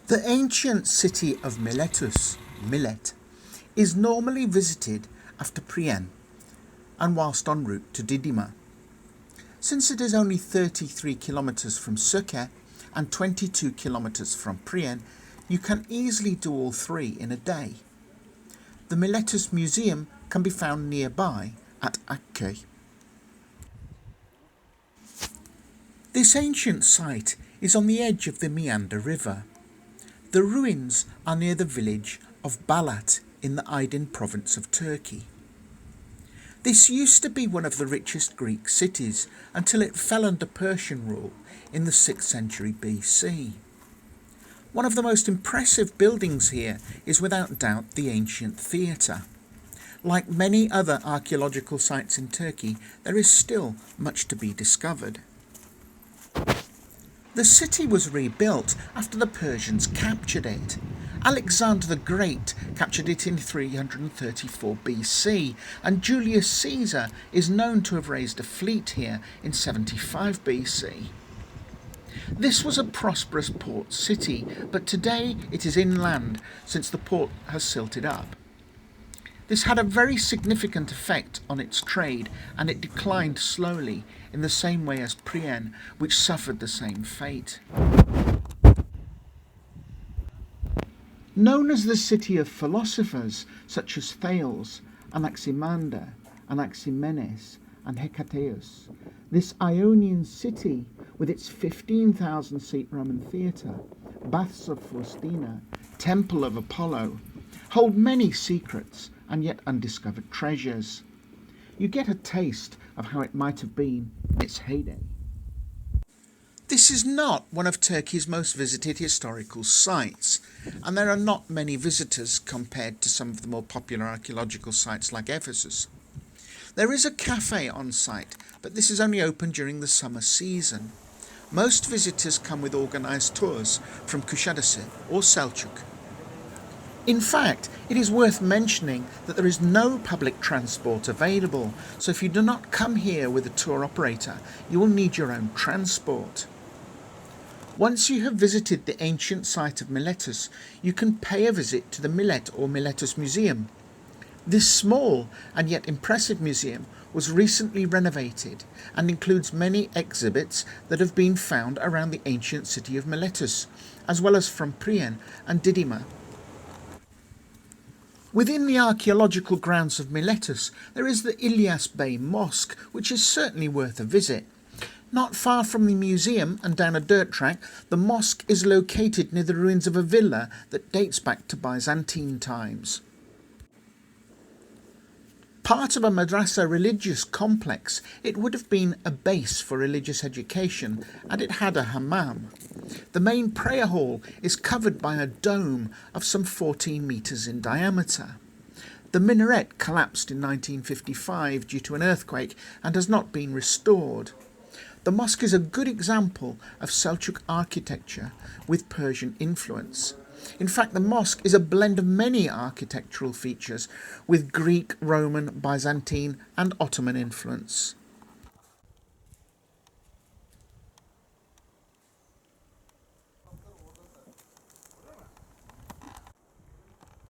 The ancient city of Miletus, Millet, is normally visited after Priene and whilst en route to Didyma. Since it is only 33 kilometres from Söke and 22 kilometres from Priene, you can easily do all three in a day. The Miletus Museum can be found nearby at Akköy. This ancient site is on the edge of the Meander River. The ruins are near the village of Balat in the Aydin province of Turkey. This used to be one of the richest Greek cities until it fell under Persian rule in the 6th century BC. One of the most impressive buildings here is without doubt the ancient theatre. Like many other archaeological sites in Turkey, there is still much to be discovered. The city was rebuilt after the Persians captured it. Alexander the Great captured it in 334 BC, and Julius Caesar is known to have raised a fleet here in 75 BC. This was a prosperous port city, but today it is inland since the port has silted up. This had a very significant effect on its trade, and it declined slowly in the same way as Priene, which suffered the same fate. Known as the city of philosophers such as Thales, Anaximander, Anaximenes and Hecataeus, this Ionian city, with its 15,000-seat Roman theatre, baths of Faustina, temple of Apollo, hold many secrets and yet undiscovered treasures. You get a taste of how it might have been in its heyday. This is not one of Turkey's most visited historical sites, and there are not many visitors compared to some of the more popular archaeological sites like Ephesus. There is a cafe on site, but this is only open during the summer season. Most visitors come with organised tours from Kuşadası or Selçuk. In fact, it is worth mentioning that there is no public transport available, so if you do not come here with a tour operator, you will need your own transport. Once you have visited the ancient site of Miletus, you can pay a visit to the Millet or Miletus Museum. This small and yet impressive museum was recently renovated and includes many exhibits that have been found around the ancient city of Miletus, as well as from Priene and Didyma. Within the archaeological grounds of Miletus, there is the İlyas Bey Mosque, which is certainly worth a visit. Not far from the museum and down a dirt track, the mosque is located near the ruins of a villa that dates back to Byzantine times. Part of a madrasa religious complex, it would have been a base for religious education, and it had a hammam. The main prayer hall is covered by a dome of some 14 metres in diameter. The minaret collapsed in 1955 due to an earthquake and has not been restored. The mosque is a good example of Selçuk architecture with Persian influence. In fact, the mosque is a blend of many architectural features with Greek, Roman, Byzantine and Ottoman influence.